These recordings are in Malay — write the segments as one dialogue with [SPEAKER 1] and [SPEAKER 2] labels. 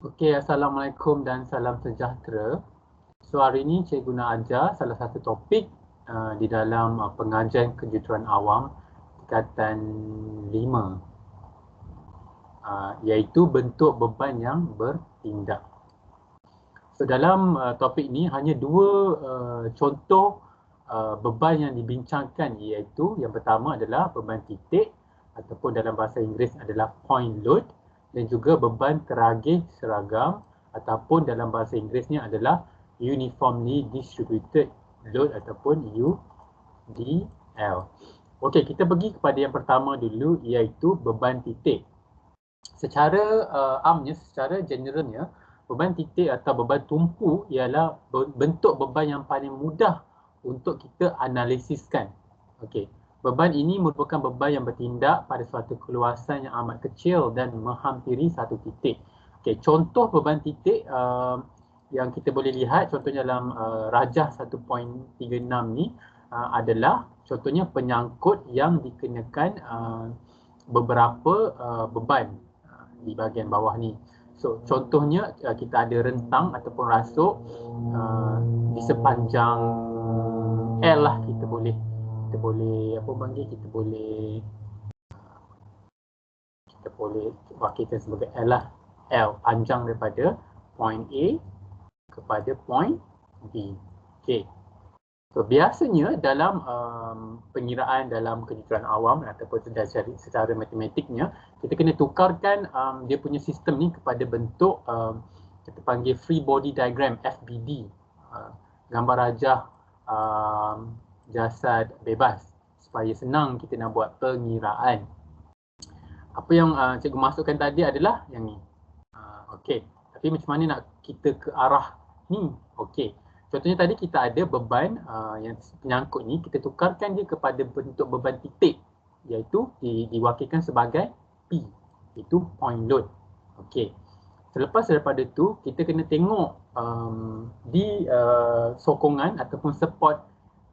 [SPEAKER 1] Okey, Assalamualaikum dan salam sejahtera. So hari ini cikgu nak ajar salah satu topik di dalam pengajian kejuruteraan awam tingkatan 5 iaitu bentuk beban yang bertindak. So dalam topik ini hanya dua contoh beban yang dibincangkan, iaitu yang pertama adalah beban titik ataupun dalam bahasa Inggeris adalah point load, dan juga beban teragih seragam ataupun dalam bahasa Inggerisnya adalah uniformly distributed load ataupun UDL. Okey, kita pergi kepada yang pertama dulu, iaitu beban titik. Secara amnya, secara generalnya, beban titik atau beban tumpu ialah bentuk beban yang paling mudah untuk kita analisiskan. Okey, beban ini merupakan beban yang bertindak pada suatu keluasan yang amat kecil dan menghampiri satu titik. Okey, contoh beban titik yang kita boleh lihat contohnya dalam rajah 1.36 ni adalah contohnya penyangkut yang dikenakan beberapa beban di bahagian bawah ni. So contohnya kita ada rentang ataupun rasuk di sepanjang L lah, kita boleh apa panggil, kita boleh wakilkan sebagai L lah. L panjang daripada point A kepada point B. Okey. So, biasanya dalam pengiraan dalam kejuruteraan awam ataupun secara matematiknya, kita kena tukarkan dia punya sistem ni kepada bentuk kita panggil free body diagram, FBD, gambar rajah jasad bebas, supaya senang kita nak buat pengiraan. Apa yang cikgu masukkan tadi adalah yang ni. Okey, tapi macam mana nak kita ke arah ni? Okey, contohnya tadi kita ada beban yang penyangkut ni, kita tukarkan dia kepada bentuk beban titik, iaitu diwakilkan sebagai P, itu point load. Okey, selepas daripada tu kita kena tengok di sokongan ataupun support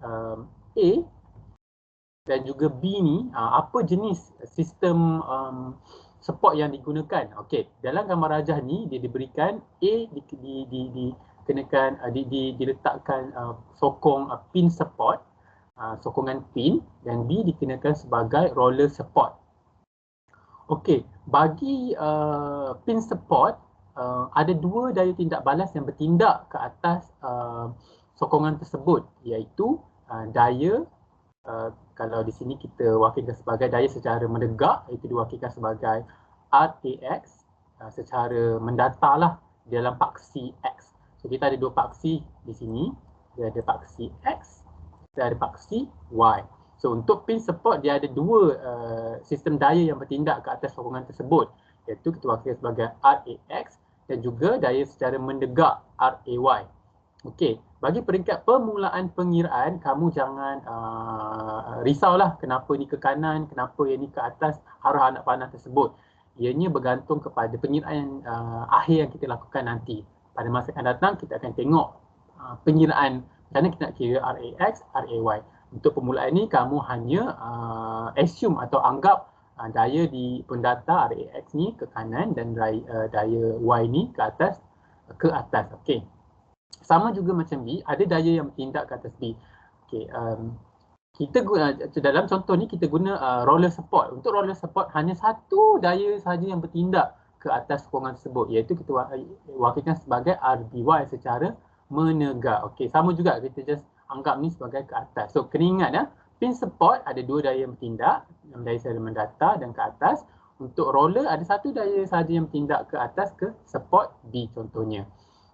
[SPEAKER 1] A dan juga B ni apa jenis sistem support yang digunakan. Okey, dalam gambar rajah ni dia diberikan A dikenakan diletakkan sokong pin support, sokongan pin, dan B dikenakan sebagai roller support. Okey, bagi pin support ada dua daya tindak balas yang bertindak ke atas sokongan tersebut, iaitu daya kalau di sini kita wakilkan sebagai daya secara menegak, itu diwakilkan sebagai RAX, secara mendatar lah dalam paksi X. So kita ada dua paksi di sini, dia ada paksi X, dia ada paksi Y. So untuk pin support dia ada dua sistem daya yang bertindak ke atas sokongan tersebut, iaitu kita wakilkan sebagai RAX dan juga daya secara menegak RAY. Okey, bagi peringkat permulaan pengiraan, kamu jangan risaulah kenapa ni ke kanan, kenapa yang ni ke atas arah anak panah tersebut. Ianya bergantung kepada pengiraan akhir yang kita lakukan nanti. Pada masa akan datang kita akan tengok pengiraan macam mana kita nak kira RAX, RAY. Untuk permulaan ni kamu hanya assume atau anggap daya di pendatar RAX ni ke kanan dan daya Y ni ke atas. Okey. Sama juga macam B, ada daya yang bertindak ke atas B. Okey, kita guna dalam contoh ni kita guna roller support. Untuk roller support hanya satu daya saja yang bertindak ke atas sokongan tersebut, iaitu kita wakilkan sebagai RBY secara menegak. Okey, sama juga kita just anggap ni sebagai ke atas. So kena ingat pin support ada dua daya yang bertindak, daya secara mendatar dan ke atas. Untuk roller ada satu daya saja yang bertindak ke atas, ke support B contohnya.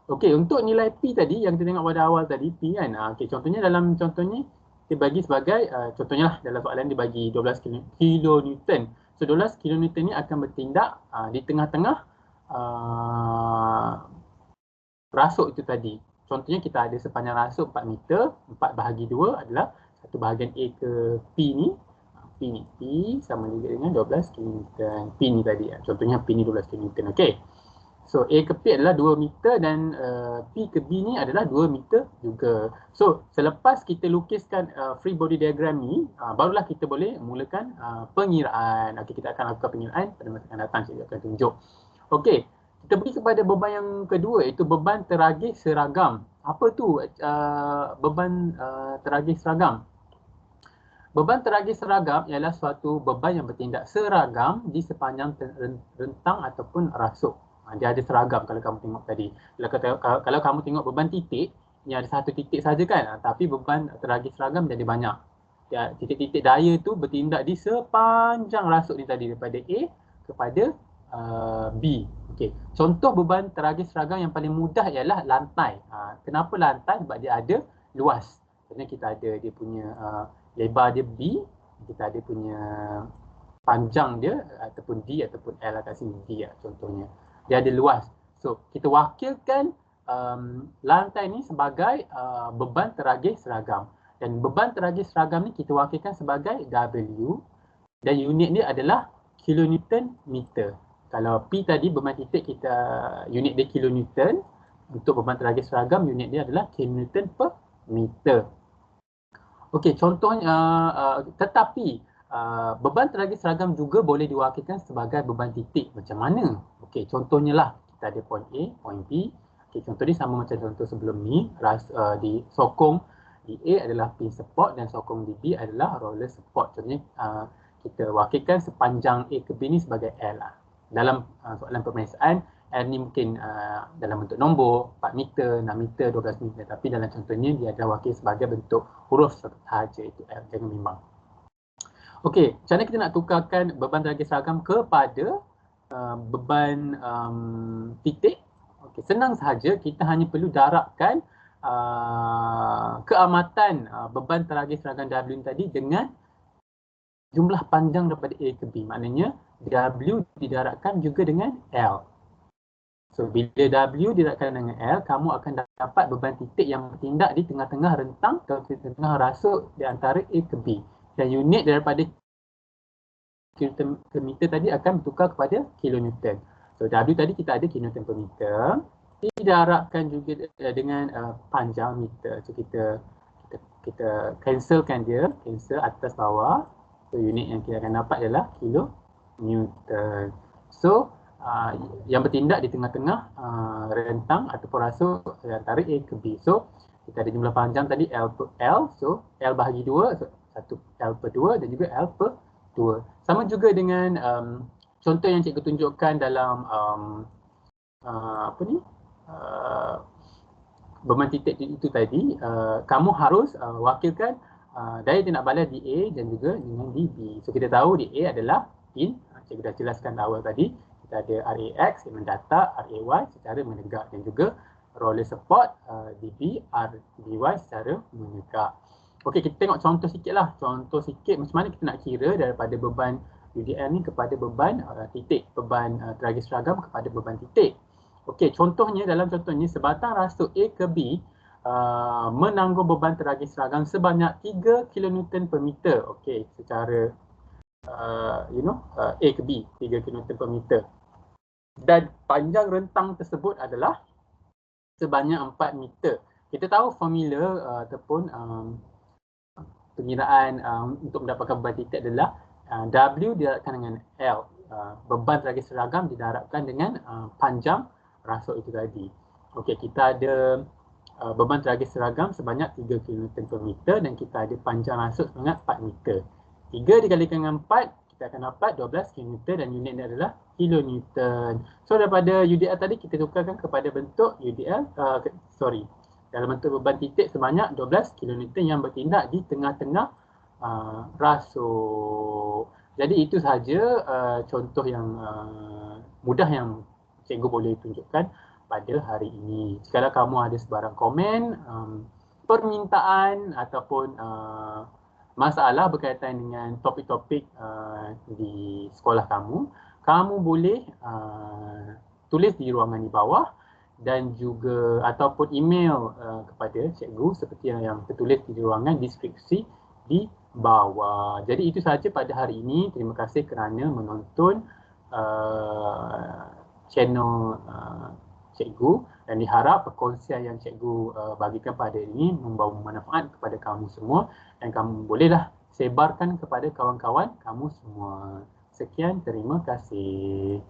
[SPEAKER 1] Okey, untuk nilai P tadi yang kita tengok pada awal tadi, P kan. Okey, contohnya dalam contoh ni dia bagi sebagai contohnya lah dalam soalan dia bagi 12 kilonewton. So 12 kilonewton ni akan bertindak di tengah-tengah rasuk itu tadi. Contohnya kita ada sepanjang rasuk 4 meter, 4 bahagi 2 adalah satu bahagian A ke P ni. P ni, P sama juga dengan 12 kilonewton. P ni tadi, contohnya P ni 12 kilonewton. Okey. So A ke P adalah 2 meter dan P ke B ni adalah 2 meter juga. So selepas kita lukiskan free body diagram ni, barulah kita boleh mulakan pengiraan. Okey, kita akan lakukan pengiraan pada masa akan datang, saya akan tunjuk. Okey, Kita pergi kepada beban yang kedua, iaitu beban teragih seragam. Apa tu beban teragih seragam? Beban teragih seragam ialah suatu beban yang bertindak seragam di sepanjang rentang ataupun rasuk. Dia ada seragam kalau kamu tengok tadi. Kalau kamu tengok beban titik, ni ada satu titik saja kan. Tapi beban teragih seragam jadi banyak. Titik-titik daya tu bertindak di sepanjang rasuk ni tadi, daripada A kepada B. Okey. Contoh beban teragih seragam yang paling mudah ialah lantai. Kenapa lantai? Sebab dia ada luas. Sebenarnya kita ada dia punya lebar dia B, kita ada punya panjang dia ataupun D ataupun L kat sini, D contohnya. Dia ada luas. So, kita wakilkan lantai ni sebagai beban teragih seragam. Dan beban teragih seragam ni kita wakilkan sebagai W dan unit dia adalah kilonewton meter. Kalau P tadi beban titik kita unit dia kilonewton, untuk beban teragih seragam unit dia adalah kilonewton per meter. Okey, contohnya tetapi beban teragih seragam juga boleh diwakilkan sebagai beban titik. Macam mana? Okey, contohnya lah kita ada point A, point B. Okey, contoh ni sama macam contoh sebelum ni. Di sokong di A adalah pin support dan sokong di B adalah roller support. Contohnya kita wakilkan sepanjang A ke B ni sebagai L lah. Dalam soalan pemeriksaan, L ni mungkin dalam bentuk nombor 4 meter, 6 meter, 12 meter, tapi dalam contohnya dia ada wakil sebagai bentuk huruf sahaja, itu L, jangan bimbang. Okey, macam mana kita nak tukarkan beban teragih seragam kepada beban titik? Okey, senang sahaja, kita hanya perlu darabkan keamatan beban teragih seragam W tadi dengan jumlah panjang daripada A ke B. Maknanya W didarabkan juga dengan L. So, bila W didarabkan dengan L, kamu akan dapat beban titik yang bertindak di tengah-tengah rentang atau di tengah rasuk di antara A ke B. Dan unit daripada kilonewton per meter tadi akan bertukar kepada kilonewton. So, W tadi kita ada kilonewton per meter. Didarabkan juga dengan panjang meter. So, kita cancelkan dia, cancel atas bawah. So, unit yang kita akan dapat adalah kilonewton. So, yang bertindak di tengah-tengah rentang ataupun rasuk antara A ke B. So, kita ada jumlah panjang tadi L per L. So, L bahagi 2, so, 1 L per 2 dan juga L per 2. Sama juga dengan contoh yang cikgu tunjukkan dalam beban titik itu tadi. Kamu harus wakilkan daya tindak balas di A dan juga dengan di B. So, kita tahu di A adalah pin. Cikgu dah jelaskan awal tadi. Kita ada RAX yang mendatar, RAY secara menegak dan juga roller support DB, RDY secara menegak. Okey, kita tengok contoh sikit lah. Contoh sikit macam mana kita nak kira daripada beban UDL ni kepada beban titik. Beban teragih seragam kepada beban titik. Okey, contohnya dalam contohnya sebatang rasuk A ke B menanggung beban teragih seragam sebanyak 3 kilonewton per meter. Okey, secara A ke B, 3 kilonewton per meter. Dan panjang rentang tersebut adalah sebanyak 4 meter. Kita tahu formula ataupun pengiraan untuk mendapatkan beban titik adalah W didarabkan dengan L. Beban teragih seragam didarabkan dengan panjang rasuk itu tadi. Okey, kita ada beban teragih seragam sebanyak 3 kN per meter dan kita ada panjang rasuk sebanyak 4 meter. 3 dikalikan dengan 4, kita akan dapat 12 kN dan unitnya adalah kilonewton. So, daripada UDL tadi kita tukarkan kepada bentuk UDL, dalam bentuk beban titik sebanyak 12 kilonewton yang bertindak di tengah-tengah rasuk. Jadi itu sahaja contoh yang mudah yang cikgu boleh tunjukkan pada hari ini. Jika kamu ada sebarang komen, permintaan ataupun masalah berkaitan dengan topik-topik di sekolah kamu, kamu boleh tulis di ruangan di bawah dan juga ataupun email kepada cikgu seperti yang tertulis di ruangan deskripsi di bawah. Jadi itu sahaja pada hari ini. Terima kasih kerana menonton channel cikgu dan diharap perkongsian yang cikgu bagikan pada ini membawa manfaat kepada kamu semua dan kamu bolehlah sebarkan kepada kawan-kawan kamu semua. Sekian, terima kasih.